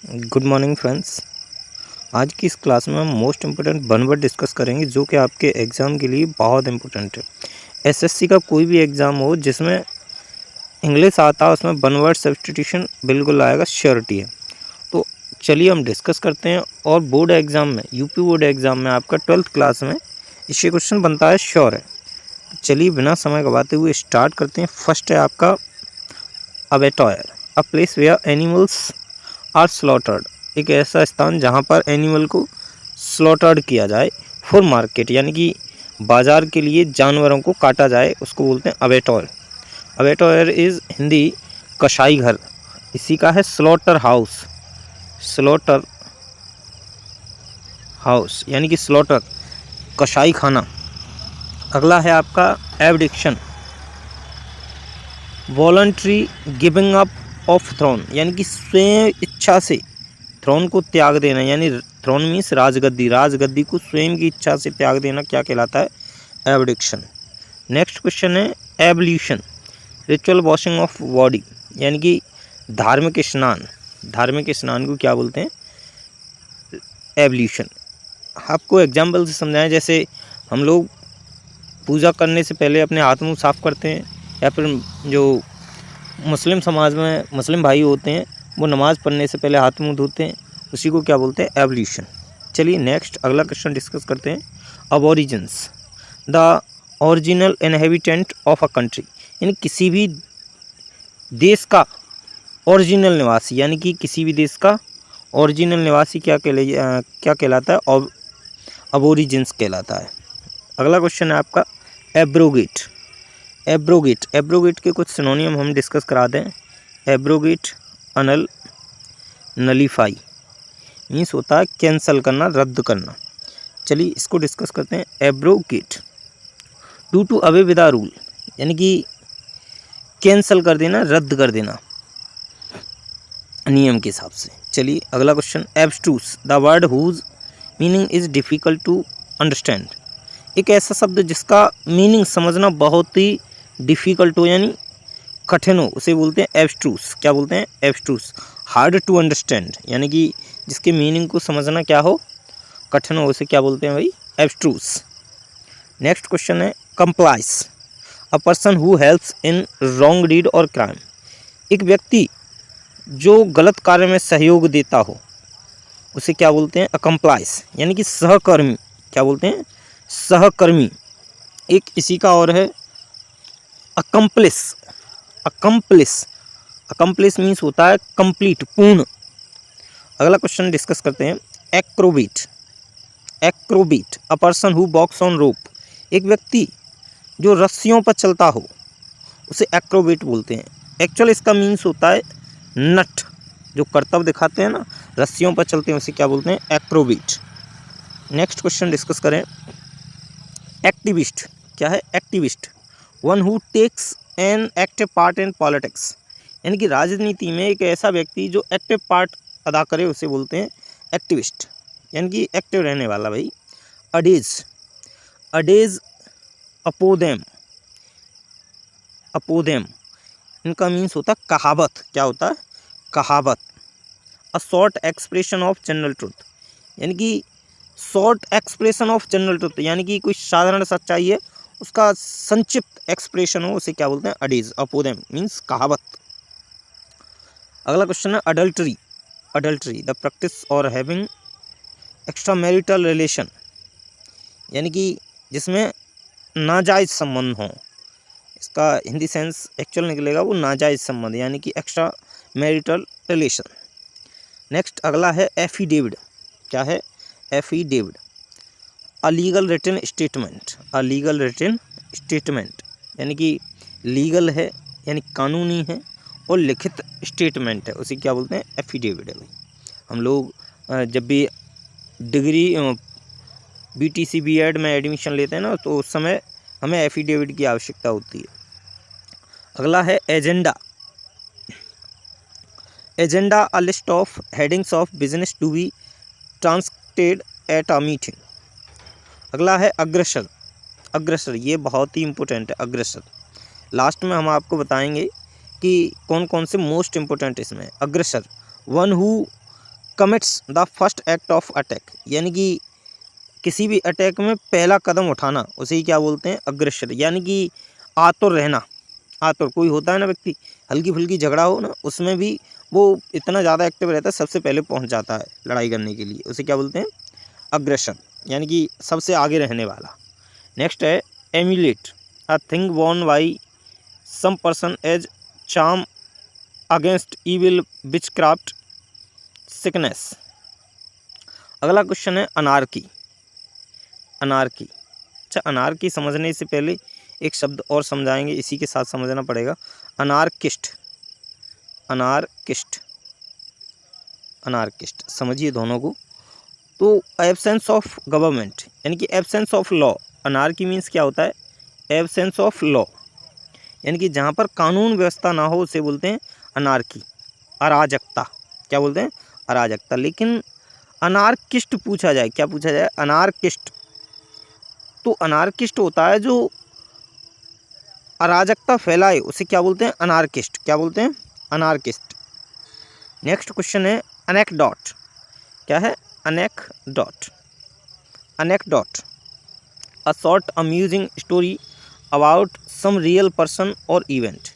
Good morning friends. आज की इस क्लास में हम most important one word discuss करेंगे जो कि आपके एग्ज़ाम के लिए बहुत इम्पोर्टेंट है। एसएससी का कोई भी एग्ज़ाम हो जिसमें इंग्लिश आता है उसमें वन वर्ड सब्स्टिट्यूशन बिल्कुल आएगा, श्योरिटी है। तो चलिए हम डिस्कस करते हैं। और बोर्ड एग्ज़ाम में, यूपी बोर्ड एग्ज़ाम में आपका 12th क्लास में इससे क्वेश्चन बनता है, श्योर है। चलिए बिना समय गवाते हुए स्टार्ट करते हैं। फर्स्ट है आपका abattoir, a place where animals are slaughtered. एक ऐसा स्थान जहाँ पर एनिमल को स्लॉटर्ड किया जाए फॉर मार्केट, यानी कि बाज़ार के लिए जानवरों को काटा जाए, उसको बोलते हैं अबेटॉयर। अबेटॉयर इज़ हिंदी कसाई घर, इसी का है स्लॉटर हाउस। स्लॉटर हाउस यानी कि स्लॉटर, कसाई खाना। अगला है आपका abdication, voluntary giving up of throne, यानी कि स्वयं इच्छा से थ्रोन को त्याग देना, यानी थ्रोन मीन्स राजगद्दी, राजगद्दी को स्वयं की इच्छा से त्याग देना क्या कहलाता है? एबडिक्शन। नेक्स्ट क्वेश्चन है evolution, ritual washing of body, यानी कि धार्मिक स्नान। धार्मिक स्नान को क्या बोलते हैं? एवल्यूशन। आपको एग्जाम्पल से समझाएं, जैसे हम लोग पूजा करने से पहले अपने हाथ मुंह साफ करते हैं, या फिर जो मुस्लिम समाज में मुस्लिम भाई होते हैं वो नमाज़ पढ़ने से पहले हाथ मुंह धोते हैं, उसी को क्या बोलते हैं? एवल्यूशन। चलिए नेक्स्ट अगला क्वेश्चन डिस्कस करते हैं। Aborigines, the original inhabitant of a country, यानी किसी भी देश का ओरिजिनल निवासी, यानी कि किसी भी देश का ओरिजिनल निवासी क्या कहलाता है? अबोरिजिन्स कहलाता है। अगला क्वेश्चन है आपका एब्रोगेट। एब्रोगेट के कुछ सिनोनियम हम डिस्कस करा दें। एब्रोगेट, अनल, नलीफाई मीन्स होता है कैंसल करना, रद्द करना। चलिए इसको डिस्कस करते हैं। Abrogate, do to away with a rule, यानी कि कैंसल कर देना, रद्द कर देना नियम के हिसाब से। चलिए अगला question abstruse, the word whose meaning is difficult to understand. एक ऐसा शब्द जिसका मीनिंग समझना बहुत ही डिफ़िकल्ट हो, यानी कठिन हो, उसे बोलते हैं एब्स्ट्रूस। क्या बोलते हैं? एब्स्ट्रूस। हार्ड टू अंडरस्टैंड, यानी कि जिसके मीनिंग को समझना क्या हो? कठिन हो, उसे क्या बोलते हैं भाई? एब्स्ट्रूस। नेक्स्ट क्वेश्चन है accomplice, a person who helps in wrong deed और क्राइम। एक व्यक्ति जो गलत कार्य में सहयोग देता हो उसे क्या बोलते हैं? अकम्प्लाइस, यानी कि सहकर्मी। क्या बोलते हैं? सहकर्मी। एक इसी का और है अकम्प्लिस। अकम्प्लिस, अकम्प्लिस मीन्स होता है कंप्लीट, पूर्ण। अगला क्वेश्चन डिस्कस करते हैं acrobat. Acrobat, a person who walks on rope. एक व्यक्ति जो रस्सियों पर चलता हो उसे एक्रोबेट बोलते हैं। एक्चुअल इसका मीन्स होता है नट, जो करतब दिखाते हैं ना, रस्सियों पर चलते हैं, उसे क्या बोलते हैं? एक्रोबेट। नेक्स्ट क्वेश्चन डिस्कस करें एक्टिविस्ट। क्या है? Activist, one who takes an active part in politics, यानी कि राजनीति में एक ऐसा व्यक्ति जो एक्टिव पार्ट अदा करे उसे बोलते हैं एक्टिविस्ट, यानी कि एक्टिव रहने वाला भाई। अडेज, अडेज अपोदेम, अपोदेम इनका मीन्स होता है कहावत। क्या होता है? कहावत। A short expression of general truth, यानी कि short expression of general truth, यानी कि कोई साधारण सच्चाई है उसका संक्षिप्त एक्सप्रेशन हो, उसे क्या बोलते हैं? अडेज अपोदेम मीन्स कहावत। अगला क्वेश्चन है अडल्ट्री। अडल्ट्री, द प्रैक्टिस और हैविंग एक्स्ट्रा मैरिटल रिलेशन, यानी कि जिसमें नाजायज़ संबंध हों। इसका हिंदी सेंस एक्चुअल निकलेगा वो नाजायज़ संबंध, यानी कि एक्स्ट्रा मैरिटल रिलेशन। नेक्स्ट अगला है एफिडेविड। क्या है? Affidavit, a legal written statement. A legal written statement, यानी कि लीगल है, यानी कानूनी है, और लिखित स्टेटमेंट है, उसे क्या बोलते हैं? एफिडेविड है भाई। हम लोग जब भी डिग्री बीटीसी बीएड में एडमिशन लेते हैं ना, तो उस समय हमें एफिडेविड की आवश्यकता होती है। अगला है agenda. Agenda, a list of headings of business to be transacted at a meeting. अगला है अग्रसर। अग्रसर ये बहुत ही इम्पोर्टेंट है, अग्रसर। लास्ट में हम आपको बताएंगे कि कौन कौन से मोस्ट इम्पोर्टेंट इसमें। अग्रसर, one who commits the first act of attack, यानी कि किसी भी अटैक में पहला कदम उठाना उसे ही क्या बोलते हैं, अग्रेसर, यानी कि आतुर रहना। आतुर कोई होता है ना व्यक्ति, हल्की फुल्की झगड़ा हो ना उसमें भी वो इतना ज़्यादा एक्टिव रहता है, सबसे पहले पहुंच जाता है लड़ाई करने के लिए, उसे क्या बोलते हैं, अग्रेशन, यानी कि सबसे आगे रहने वाला। नेक्स्ट है amulet, a thing worn by some person as charm against evil witchcraft sickness. अगला क्वेश्चन है अनार्की। अनार्की, अच्छा अनार्की समझने से पहले एक शब्द और समझाएंगे, इसी के साथ समझना पड़ेगा। अनार्किस्ट, अनार्किस्ट, अनार्किस्ट समझिए दोनों को। तो एब्सेंस ऑफ गवर्नमेंट यानी कि absence of law. Anarchy means क्या होता है, एब्सेंस ऑफ लॉ, यानी कि जहाँ पर कानून व्यवस्था ना हो उसे बोलते हैं अनार्की, अराजकता। क्या बोलते हैं, अराजकता। लेकिन अनार्किस्ट पूछा जाए, क्या पूछा जाए, अनार्किस्ट, तो अनार्किस्ट होता है जो अराजकता फैलाए, उसे क्या बोलते हैं, अनार्किस्ट। क्या बोलते हैं, अनार्किस्ट। नेक्स्ट क्वेश्चन है अनेक्डोट। क्या है, anecdote. Anecdote, a short amusing story about some real person और इवेंट।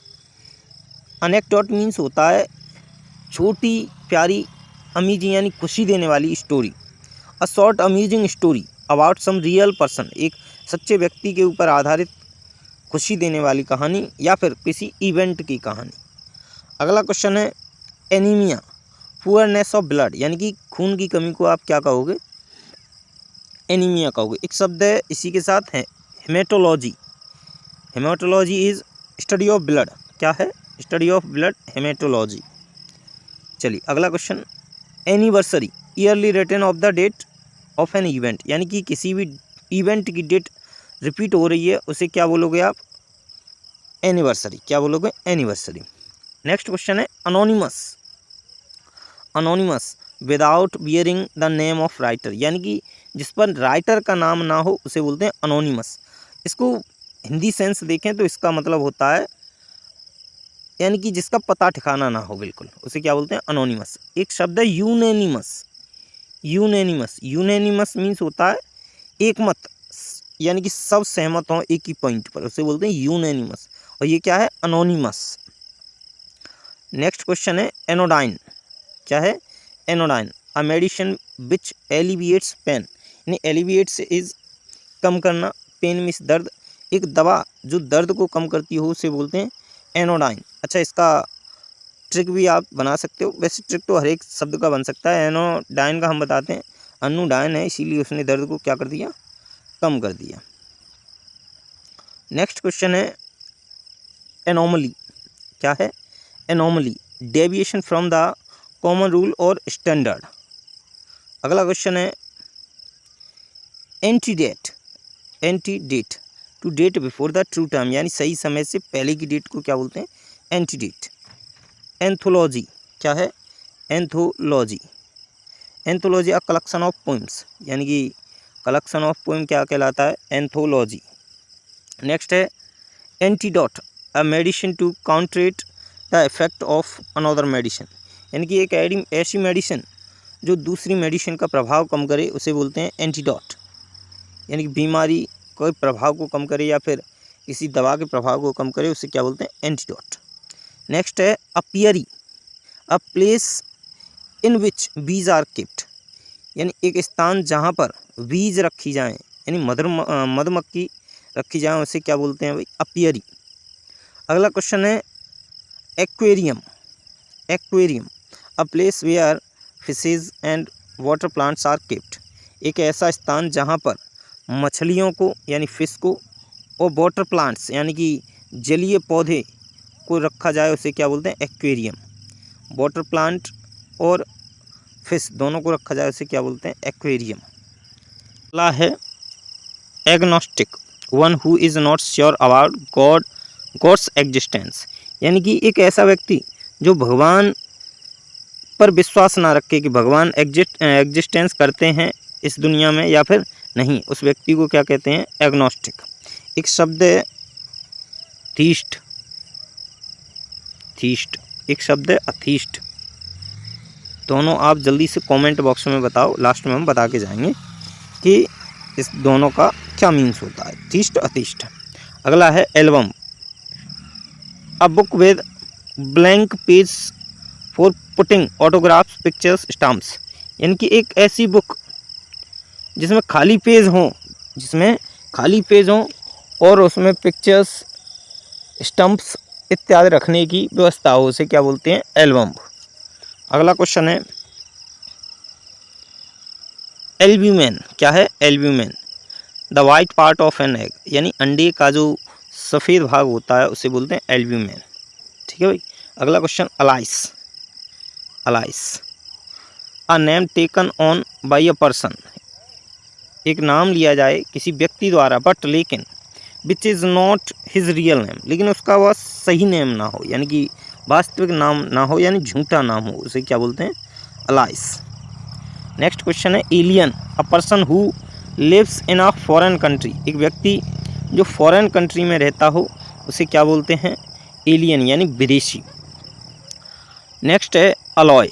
अनेक्डोट मीन्स होता है छोटी प्यारी अमीजिंग यानी खुशी देने वाली story. A short amusing story about some real person, एक सच्चे व्यक्ति के ऊपर आधारित खुशी देने वाली कहानी या फिर किसी इवेंट की कहानी। अगला क्वेश्चन है एनीमिया, पुअरनेस ऑफ ब्लड, यानी कि खून की कमी को आप क्या कहोगे, एनीमिया कहोगे। एक शब्द है इसी के साथ है haematology. Haematology is study of blood. क्या है, स्टडी ऑफ ब्लड, हेमेटोलॉजी। चलिए अगला question anniversary, yearly return of the date of an event, यानी कि किसी भी इवेंट की डेट रिपीट हो रही है उसे क्या बोलोगे आप, एनिवर्सरी। क्या बोलोगे, एनिवर्सरी। नेक्स्ट क्वेश्चन है anonymous. Anonymous without bearing the name of writer, यानी कि जिस पर राइटर का नाम ना हो उसे बोलते हैं अनोनिमस। इसको हिंदी सेंस देखें तो इसका मतलब होता है यानी कि जिसका पता ठिकाना ना हो बिल्कुल, उसे क्या बोलते हैं, अनोनिमस। एक शब्द है यूनेनिमस। यूनेनिमस, यूनेनिमस मीन्स होता है एक मत, यानी कि सब सहमत हों एक ही पॉइंट पर, उसे बोलते हैं यूनेनिमस। और ये क्या है, अनोनिमस। नेक्स्ट क्वेश्चन है एनोडाइन। क्या है, anodyne, a medicine which alleviates pain, यानी एलिविएट्स इज कम करना, पेन मीन्स दर्द। एक दवा जो दर्द को कम करती हो उसे बोलते हैं एनोडाइन। अच्छा इसका ट्रिक भी आप बना सकते हो, वैसे ट्रिक तो हर एक शब्द का बन सकता है। एनोडाइन का हम बताते हैं अनुडाइन है, इसीलिए उसने दर्द को क्या कर दिया, कम कर दिया। नेक्स्ट क्वेश्चन है एनोमली। क्या है, anomaly, deviation from the common rule और स्टैंडर्ड। अगला क्वेश्चन है antedate. Antedate, to date before the true time, यानी सही समय से पहले की डेट को क्या बोलते हैं, एंटीडेट। एंथोलॉजी। क्या है, anthology. Anthology a collection of poems, यानी कि कलेक्शन ऑफ पोइम क्या कहलाता है, एंथोलॉजी। नेक्स्ट है antidote, a medicine to counteract the effect of another medicine, यानी कि एक ऐसी मेडिसिन जो दूसरी मेडिसिन का प्रभाव कम करे उसे बोलते हैं एंटीडोट, यानी कि बीमारी कोई प्रभाव को कम करे या फिर किसी दवा के प्रभाव को कम करे उसे क्या बोलते हैं, एंटीडोट। नेक्स्ट है अपियरी, a place in which bees are kept, यानी एक स्थान जहाँ पर बीज रखी जाएं, यानी मधुमक्खी रखी जाए उसे क्या बोलते हैं भाई, अपियरी। अगला क्वेश्चन है aquarium. Aquarium, a place where fishes and water plants are kept, एक ऐसा स्थान जहाँ पर मछलियों को यानी फिश को और वाटर प्लांट्स यानी कि जलीय पौधे को रखा जाए उसे क्या बोलते हैं, एक्वेरियम। वाटर प्लांट और फिश दोनों को रखा जाए उसे क्या बोलते हैं, एक्वेरियम। अगला है agnostic, one who is not sure about God's existence, यानी कि एक ऐसा व्यक्ति जो भगवान पर विश्वास ना रखे कि भगवान एग्जिस्टेंस करते हैं इस दुनिया में या फिर नहीं, उस व्यक्ति को क्या कहते हैं, एग्नोस्टिक। एक शब्द है थीस्ट। थीस्ट, एक शब्द है अथीस्ट। दोनों आप जल्दी से कमेंट बॉक्स में बताओ, लास्ट में हम बता के जाएंगे कि इस दोनों का क्या मीन्स होता है, तीष्ट अतिष्ठ। अगला है album, a book with blank page for putting autographs pictures stamps, यानी कि एक ऐसी बुक जिसमें खाली पेज हों और उसमें पिक्चर्स स्टम्प्स इत्यादि रखने की व्यवस्था हो, उसे क्या बोलते हैं, एल्बम। अगला क्वेश्चन है एल्ब्यूमेन, क्या है albumen, the white part of an egg, यानी अंडे का जो सफ़ेद भाग होता है उसे बोलते हैं एल्ब्यूमेन। ठीक है भाई। अगला question Alice, a name taken on by a person, एक नाम लिया जाए किसी व्यक्ति द्वारा बट लेकिन which is not his real name, लेकिन उसका वह सही नेम ना हो, यानी कि वास्तविक नाम ना हो, यानी झूठा नाम हो, उसे क्या बोलते हैं, अलाइस। नेक्स्ट क्वेश्चन है alien, a person who lives in a foreign country, एक व्यक्ति जो फॉरेन कंट्री में रहता हो उसे क्या बोलते हैं, एलियन, यानी विदेशी। नेक्स्ट है alloy,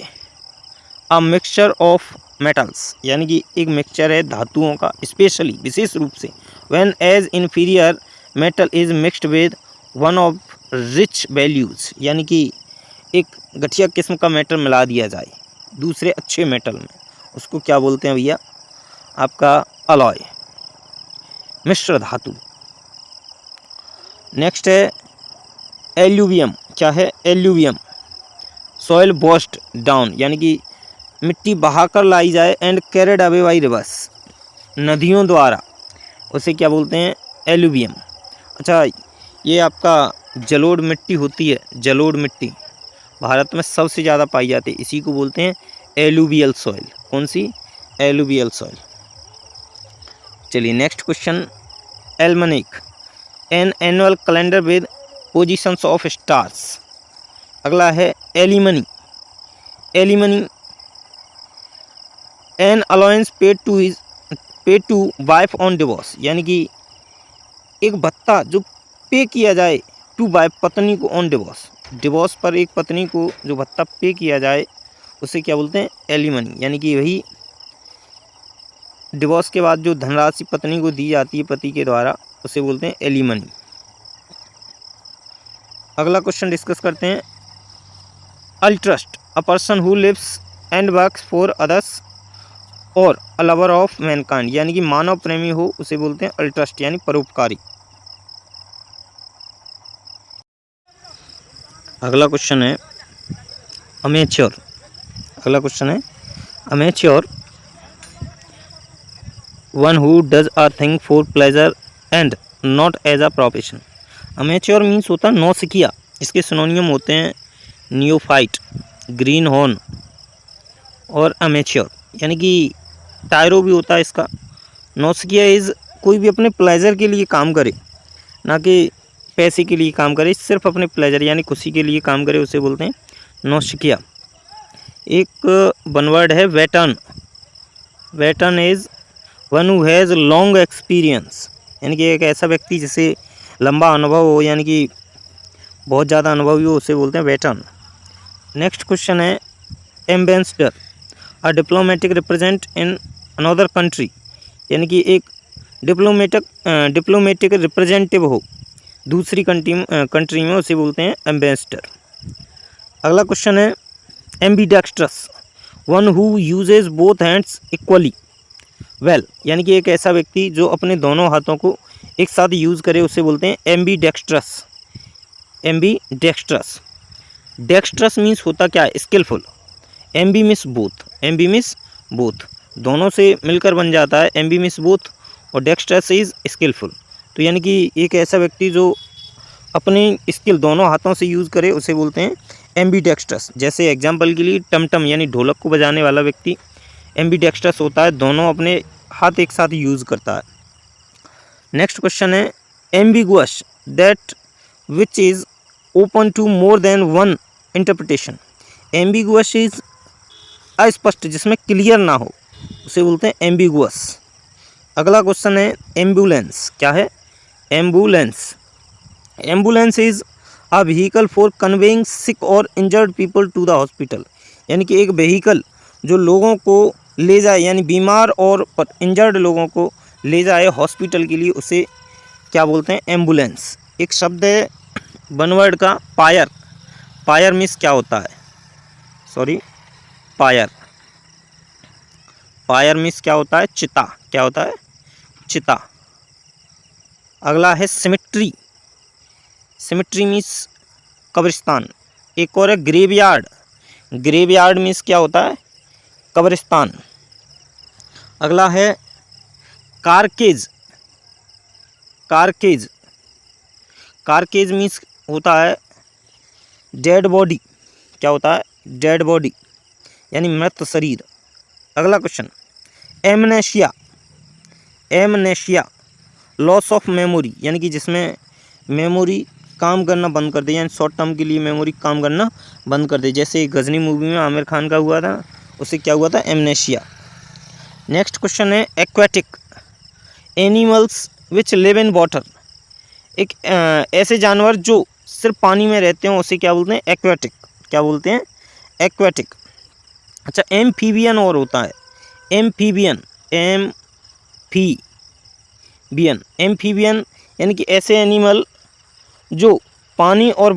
a mixture of metals, यानी कि एक मिक्सचर है धातुओं का, स्पेशली विशेष रूप से when as inferior metal is mixed with one of rich values, यानी कि एक घटिया किस्म का मेटल मिला दिया जाए दूसरे अच्छे मेटल में, उसको क्या बोलते हैं भैया, आपका अलॉय, मिश्र धातु। नेक्स्ट है एल्यूवियम, क्या है एल्यूवियम, सॉइल वॉश्ड डाउन, यानी कि मिट्टी बहाकर लाई जाए and carried away by reverse, नदियों द्वारा, उसे क्या बोलते हैं, एल्यूवियम। अच्छा, ये आपका जलोढ़ मिट्टी होती है, जलोढ़ मिट्टी भारत में सबसे ज़्यादा पाई जाती है, इसी को बोलते हैं एलुवियल सॉइल। कौन सी, एलुवियल सॉइल। चलिए next question almanac, an annual calendar with positions of stars. अगला है alimony, an allowance paid to wife on divorce, यानी कि एक भत्ता जो पे किया जाए टू वाइफ, पत्नी को, ऑन डिवोर्स पर एक पत्नी को जो भत्ता पे किया जाए उसे क्या बोलते हैं, एलिमनी, यानी कि वही डिवोर्स के बाद जो धनराशि पत्नी को दी जाती है पति के द्वारा उसे बोलते हैं एलिमनी। अगला क्वेश्चन डिस्कस करते हैं altruist, a person who lives and works for others और अ लवर ऑफ मैनकाइंड, यानी कि मानव प्रेमी हो उसे बोलते हैं अल्ट्रस्ट, यानी परोपकारी। अगला क्वेश्चन है amateur, one who does a thing for pleasure and not as a profession. Amateur means होता है नौसिखिया, इसके सिनोनियम होते हैं नियोफाइट, ग्रीन हॉर्न और अमेच्योर, यानी कि टायरो भी होता है इसका। नौसिखिया इज़ कोई भी अपने प्लेजर के लिए काम करे, ना कि पैसे के लिए काम करे, सिर्फ अपने प्लेजर यानी खुशी के लिए काम करे, उसे बोलते हैं नौसिखिया। एक बनवर्ड है veteran is one who has long experience, यानी कि एक ऐसा व्यक्ति जिसे लंबा अनुभव हो, यानी कि बहुत ज़्यादा अनुभवी हो, उसे बोलते हैं वेटर्न। नेक्स्ट क्वेश्चन है ambassador, a diplomatic represent in another country, यानी कि एक डिप्लोमेटिक रिप्रेजेंटेटिव हो दूसरी कंट्री में, उसे बोलते हैं एम्बेसडर। अगला क्वेश्चन है ambidextrous, one who usage both hands equally well, यानी कि एक ऐसा व्यक्ति जो अपने दोनों हाथों को एक साथ यूज़ करे उसे बोलते हैं एम्बीडेक्स्ट्रस। डेक्स्ट्रस मीन्स होता क्या है, स्किलफुल। एम्बी मिस बोथ, दोनों से मिलकर बन जाता है एम्बी मिस बोथ, और डेक्स्ट्रस इज़ स्किलफुल। तो यानी कि एक ऐसा व्यक्ति जो अपनी स्किल दोनों हाथों से यूज़ करे उसे बोलते हैं एम्बीडेक्स्ट्रस। जैसे एग्जांपल के लिए टमटम यानी ढोलक को बजाने वाला व्यक्ति एम्बीडेक्स्ट्रस होता है, दोनों अपने हाथ एक साथ यूज़ करता है। नेक्स्ट क्वेश्चन है ambiguous, that which is open to more than one interpretation. Ambiguous is अस्पष्ट, जिसमें क्लियर ना हो, उसे बोलते हैं एम्बिगुअस। अगला क्वेश्चन है एम्बुलेंस, क्या है ambulance is a vehicle for conveying sick और injured people to the hospital, यानी कि एक व्हीकल जो लोगों को ले जाए, यानी बीमार और इंजर्ड लोगों को ले जाए हॉस्पिटल के लिए, उसे क्या बोलते हैं? एम्बुलेंस। एक शब्द है वन वर्ड का, पायर। पायर मीन्स क्या होता है? Sorry, pier. पायर मीन्स क्या होता है? चिता। क्या होता है? चिता। अगला है सिमेट्री। सिमेट्री मीन्स कब्रिस्तान। एक और है ग्रेवयार्ड। ग्रेवयार्ड मीन्स क्या होता है? कब्रिस्तान। अगला है कारकेज। कारकेज। कारकेज मीन्स होता है डेड बॉडी। क्या होता है? डेड बॉडी, यानी मृत शरीर। अगला question, amnesia. Amnesia loss of memory, यानी कि जिसमें मेमोरी काम करना बंद कर दे, यानी शॉर्ट टर्म के लिए मेमोरी काम करना बंद कर दे। जैसे गजनी मूवी में आमिर खान का हुआ था, उससे क्या हुआ था? एमनेशिया। नेक्स्ट क्वेश्चन है aquatic. Animals which live in water. एक ऐसे जानवर जो सिर्फ पानी में रहते हैं उसे क्या बोलते हैं? एक्वेटिक। क्या बोलते हैं? एक्वेटिक। अच्छा, एम्फीबियन और होता है। एम्फीबियन। एम्फीबियन यानी कि ऐसे एनिमल जो पानी और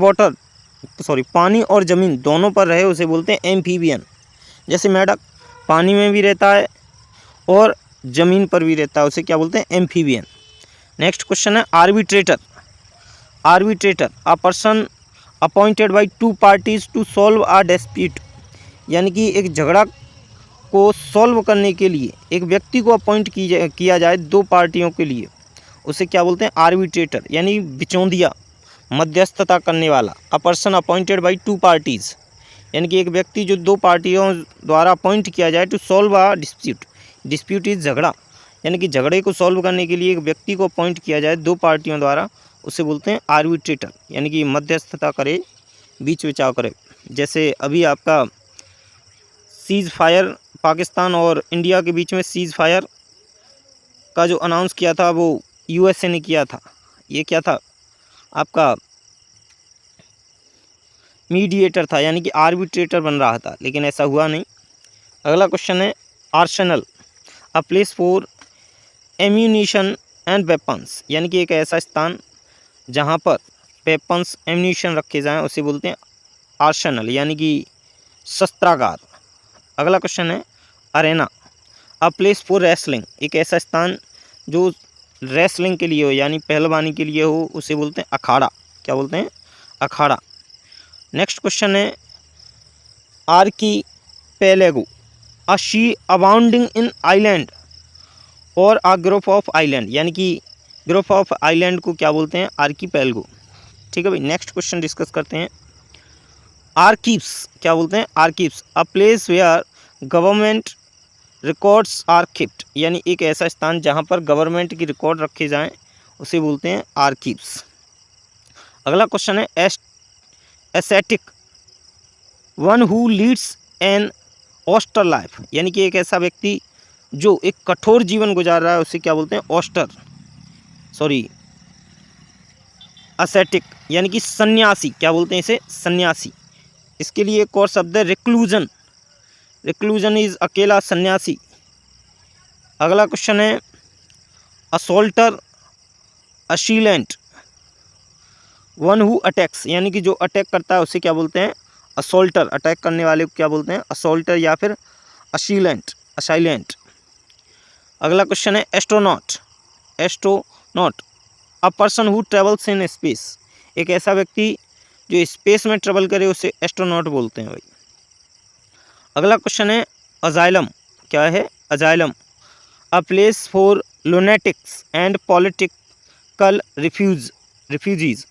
पानी और ज़मीन दोनों पर रहे, उसे बोलते हैं एम्फीबियन। जैसे मेढक पानी में भी रहता है और ज़मीन पर भी रहता है, उसे क्या बोलते हैं? एम्फीबियन। नेक्स्ट क्वेश्चन है arbitrator. Arbitrator a person appointed by two parties to solve a dispute, यानी कि एक झगड़ा को सॉल्व करने के लिए एक व्यक्ति को अपॉइंट किया जाए दो पार्टियों के लिए, उसे क्या बोलते हैं? आर्बिट्रेटर, यानी बिचौंदिया, मध्यस्थता करने वाला। अ person appointed by to parties, यानी कि एक व्यक्ति जो दो पार्टियों द्वारा अपॉइंट किया जाए to solve a dispute. Dispute is झगड़ा, यानी कि झगड़े को सॉल्व करने के लिए एक व्यक्ति को अपॉइंट किया जाए दो पार्टियों द्वारा, उसे बोलते हैं आर्बिट्रेटर, यानी कि मध्यस्थता करे, बीच बचाव करे। जैसे अभी आपका सीज़ फायर, पाकिस्तान और इंडिया के बीच में सीज़ फायर का जो अनाउंस किया था वो यूएसए ने किया था। ये क्या था? आपका मीडिएटर था, यानी कि आर्बिट्रेटर बन रहा था, लेकिन ऐसा हुआ नहीं। अगला क्वेश्चन है Arsenal. A place for ammunition and weapons, यानी कि एक ऐसा स्थान जहां पर वेपन्स, एम्यूनिशन रखे जाएं, उसे बोलते हैं आर्सेनल, यानी कि शस्त्रागार। अगला क्वेश्चन है Arena. A place for wrestling, एक ऐसा स्थान जो रेसलिंग के लिए हो, यानी पहलवानी के लिए हो, उसे बोलते हैं अखाड़ा। क्या बोलते हैं? अखाड़ा। नेक्स्ट क्वेश्चन है आर्कीपेलेगो। अ सी अबाउंडिंग इन आइलैंड और अ ग्रुप ऑफ आइलैंड, यानी कि ग्रुप ऑफ आइलैंड को क्या बोलते हैं? आर्कीपेलेगो। ठीक है भाई। नेक्स्ट क्वेश्चन डिस्कस करते हैं आर्कीव्स। क्या बोलते हैं? Archives. A place where government records are kept, यानी एक ऐसा स्थान जहां पर गवर्नमेंट की रिकॉर्ड रखे जाएं, उसे बोलते हैं आर्कीव्स। अगला क्वेश्चन है ascetic. One who leads an austere life, यानी कि एक ऐसा व्यक्ति जो एक कठोर जीवन गुजार रहा है, उसे क्या बोलते हैं? असेटिक, यानी कि सन्यासी। क्या बोलते हैं इसे? सन्यासी। इसके लिए एक और शब्द है रिक्लूजन। रिक्लूजन इज अकेला सन्यासी। अगला क्वेश्चन है असोल्टर अशीलेंट। वन हु अटैक्स, यानी कि जो अटैक करता है उसे क्या बोलते हैं? असोल्टर। अटैक करने वाले को क्या बोलते हैं? असोल्टर या फिर असाइलेंट। अगला क्वेश्चन है astronaut. Astronaut a person who travels in space, एक ऐसा व्यक्ति जो स्पेस में ट्रेवल करे, उसे एस्ट्रोनॉट बोलते हैं भाई। अगला क्वेश्चन है अजाइलम। क्या है? Asylum. A place for lunatics and political refugees,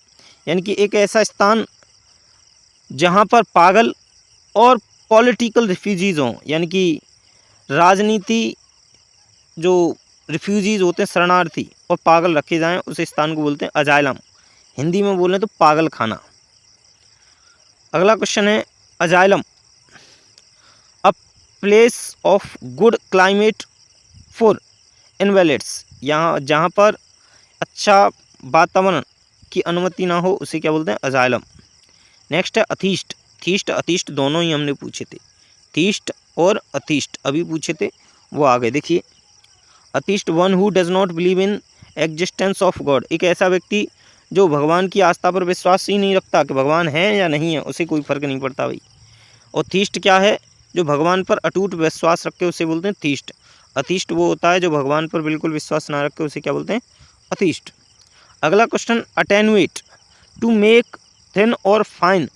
यानी कि एक ऐसा स्थान जहां पर पागल और पॉलिटिकल रिफ्यूजीज हों, यानी कि राजनीति जो रिफ्यूजीज होते हैं, शरणार्थी और पागल रखे जाएं, उस स्थान को बोलते हैं अजाइलम। हिंदी में बोलें तो पागल खाना। अगला क्वेश्चन है asylum. A place of good climate for invalids, यहाँ जहाँ पर अच्छा वातावरण की अनुमति ना हो, उसे क्या बोलते हैं? अजाइलम। नेक्स्ट है अथीस्ट। थीस्ट अथीस्ट दोनों ही हमने पूछे थे। थीस्ट और अथीस्ट अभी पूछे थे, वो आ गए। देखिए, atheist one who does not believe in existence of God, एक ऐसा व्यक्ति जो भगवान की आस्था पर विश्वास ही नहीं रखता कि भगवान है या नहीं है, उसे कोई फर्क नहीं पड़ता भाई। और थीस्ट क्या है, जो भगवान पर अटूट विश्वास रखे उसे बोलते हैं थीस्ट। अथीस्ट वो होता है जो भगवान पर बिल्कुल विश्वास ना रखे, उसे क्या बोलते हैं, अथीस्ट। अगला question, attenuate, to make thin और fine,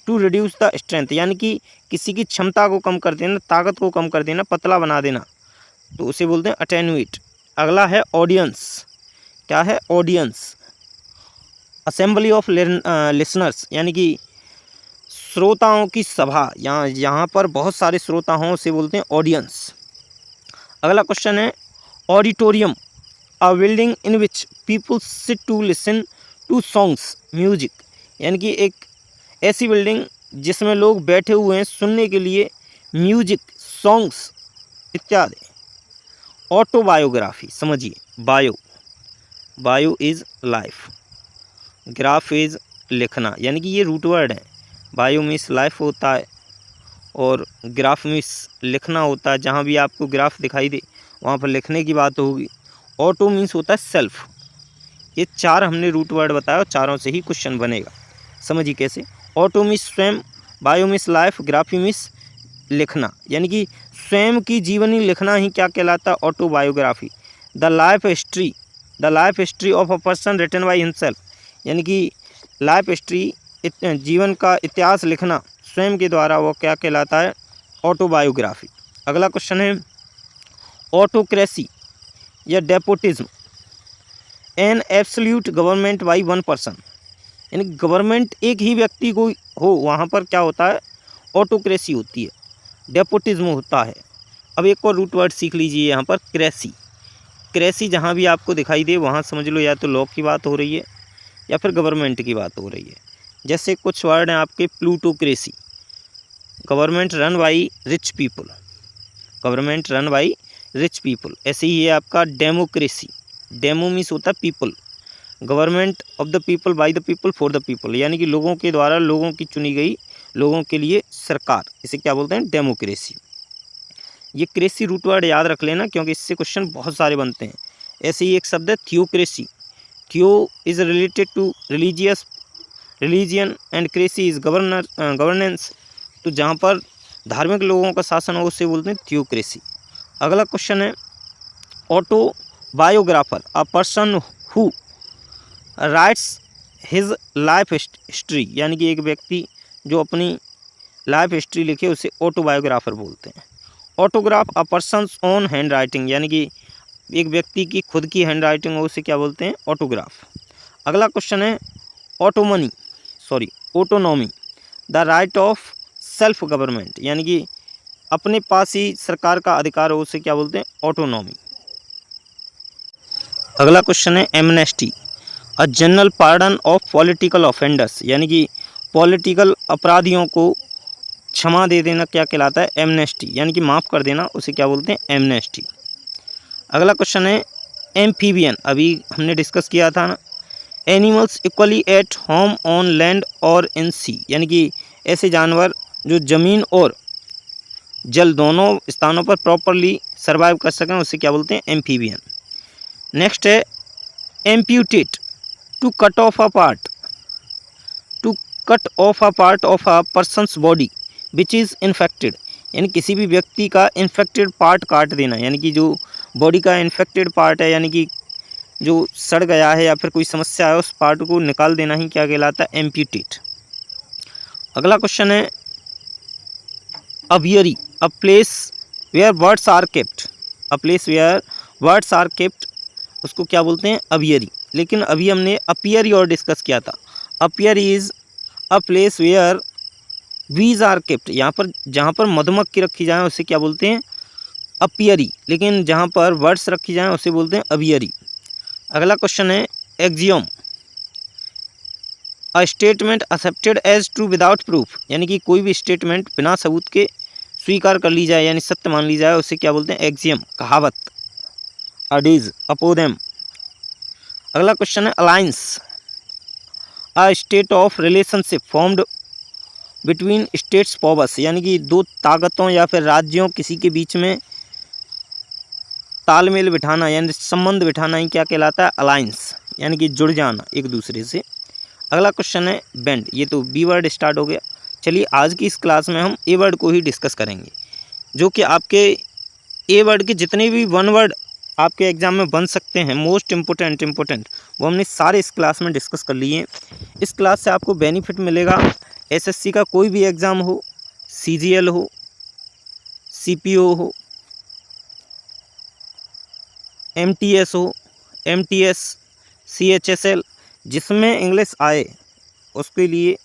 to reduce the strength, यानी कि किसी की क्षमता को कम कर देना, ताकत को कम कर देना, पतला बना देना, तो उसे बोलते हैं अटेनुएट। अगला है ऑडियंस, क्या है ऑडियंस, असेंबली ऑफ लिसनर्स, यानी कि श्रोताओं की सभा, यहाँ पर बहुत सारे श्रोता हों उसे बोलते हैं ऑडियंस। अगला क्वेश्चन है auditorium, a building in which people sit to listen to songs music, यानी कि एक ऐसी बिल्डिंग जिसमें लोग बैठे हुए हैं सुनने के लिए म्यूजिक, सॉन्ग्स इत्यादि। ऑटोबायोग्राफी, समझिए, bio is life, graph is लिखना, यानी कि ये रूट वर्ड है। बायो मीन्स लाइफ होता है और ग्राफ मीन्स लिखना होता है। जहाँ भी आपको ग्राफ दिखाई दे वहाँ पर लिखने की बात होगी। ऑटो मीन्स होता है सेल्फ। ये चार हमने रूट वर्ड बताया और चारों से ही क्वेश्चन बनेगा। समझिए कैसे, ऑटो मीन्स स्वयं, bio means life, graphy means लिखना, यानी कि स्वयं की जीवनी लिखना ही क्या कहलाता है, autobiography. The life history of a person written by himself, यानी कि लाइफ हिस्ट्री, जीवन का इतिहास लिखना स्वयं के द्वारा, वो क्या कहलाता है, ऑटोबायोग्राफी। अगला क्वेश्चन है ऑटोक्रेसी या despotism, an absolute government by one person, यानी गवर्नमेंट एक ही व्यक्ति को हो, वहाँ पर क्या होता है, ऑटोक्रेसी होती है, डेपोटिज्म होता है। अब एक और रूट वर्ड सीख लीजिए यहाँ पर, क्रेसी जहाँ भी आपको दिखाई दे वहाँ समझ लो या तो लॉ की बात हो रही है या फिर गवर्नमेंट की बात हो रही है। जैसे कुछ वर्ड हैं आपके, plutocracy, government run by rich people, government run by rich people. ऐसे ही है आपका डेमोक्रेसी, डेमो मीन्स होता है people, government of the people by the people for the people, यानी कि लोगों के द्वारा लोगों की चुनी गई, लोगों के लिए सरकार, इसे क्या बोलते हैं, डेमोक्रेसी। ये क्रेसी रूट वर्ड याद रख लेना क्योंकि इससे क्वेश्चन बहुत सारे बनते हैं। ऐसे ही एक शब्द है theocracy, theo is related to religion and cracy is governance, तो जहाँ पर धार्मिक लोगों का शासन हो उसे बोलते हैं थियोक्रेसी। अगला क्वेश्चन है autobiographer, a person who writes his life history, यानी कि एक व्यक्ति जो अपनी लाइफ हिस्ट्री लिखे उसे ऑटोबायोग्राफर बोलते हैं। ऑटोग्राफ, अ पर्सन्स ओन हैंड राइटिंग, यानी कि एक व्यक्ति की खुद की हैंड राइटिंग हो उसे क्या बोलते हैं, ऑटोग्राफ। अगला क्वेश्चन है autonomy, the right of self government, यानी कि अपने पास ही सरकार का अधिकार हो उसे क्या बोलते हैं, ऑटोनॉमी। अगला क्वेश्चन है amnesty, a general pardon of political offenders, यानी कि पॉलिटिकल अपराधियों को क्षमा दे देना क्या कहलाता है, एमनेस्टी, यानी कि माफ़ कर देना उसे क्या बोलते हैं, एमनेस्टी। अगला क्वेश्चन है एम्फीबियन, अभी हमने डिस्कस किया था ना, animals equally at home on land और इन सी, यानी कि ऐसे जानवर जो ज़मीन और जल दोनों स्थानों पर प्रॉपरली सर्वाइव कर सकें उसे क्या बोलते हैं, एम्फीबियन। नेक्स्ट है amputate, to cut off a part of a person's body which is infected, यानी किसी भी व्यक्ति का इन्फेक्टेड पार्ट काट देना, यानी कि जो बॉडी का इन्फेक्टेड पार्ट है, यानी कि जो सड़ गया है या फिर कोई समस्या है, उस पार्ट को निकाल देना ही क्या कहलाता है, एम्प्यूटेट। अगला क्वेश्चन है aviary, a place where birds are kept, a place where birds are kept, उसको क्या बोलते हैं, अवियरी। लेकिन अभी हमने अपियरी और डिस्कस किया था। अपियरी is a place where bees are kept, यहाँ पर जहाँ पर मधुमक्खी रखी जाए उसे क्या बोलते हैं, अपियरी, लेकिन जहाँ पर बर्ड्स रखी जाए उसे बोलते हैं अवियरी। अगला क्वेश्चन है axiom, a statement accepted as true without proof, यानी कि कोई भी स्टेटमेंट बिना सबूत के स्वीकार कर ली जाए यानी सत्य मान ली जाए उसे क्या बोलते हैं, एक्सियम, कहावत, अडीज, अपोदेम। अगला क्वेश्चन है alliance, a state of relationship formed between states powers, यानी कि दो ताकतों या फिर राज्यों किसी के बीच में तालमेल बिठाना यानी संबंध बिठाना ही क्या कहलाता है? अलायंस, यानी कि जुड़ जाना एक दूसरे से। अगला क्वेश्चन है बेंड, ये तो बी वर्ड स्टार्ट हो गया। चलिए आज की इस क्लास में हम ए वर्ड को ही डिस्कस करेंगे, जो कि आपके ए वर्ड के जितने भी वन वर्ड आपके एग्जाम में बन सकते हैं मोस्ट इम्पोर्टेंट वो हमने सारे इस क्लास में डिस्कस कर लिए। इस क्लास से आपको बेनिफिट मिलेगा, एसएससी का कोई भी एग्ज़ाम हो, सीजीएल हो, सीपीओ हो, एमटीएस हो, एमटीएस, सीएचएसएल, जिसमें इंग्लिश आए उसके लिए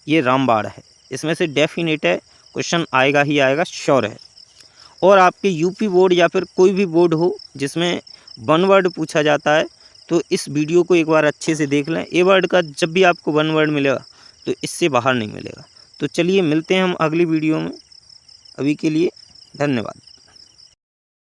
ये रामबाण है। इसमें से डेफिनेट है क्वेश्चन आएगा ही आएगा, श्योर है। और आपके यूपी बोर्ड या फिर कोई भी बोर्ड हो जिसमें वन वर्ड पूछा जाता है तो इस वीडियो को एक बार अच्छे से देख लें। ए वर्ड का जब भी आपको वन वर्ड मिलेगा तो इससे बाहर नहीं मिलेगा। तो चलिए मिलते हैं हम अगली वीडियो में, अभी के लिए धन्यवाद।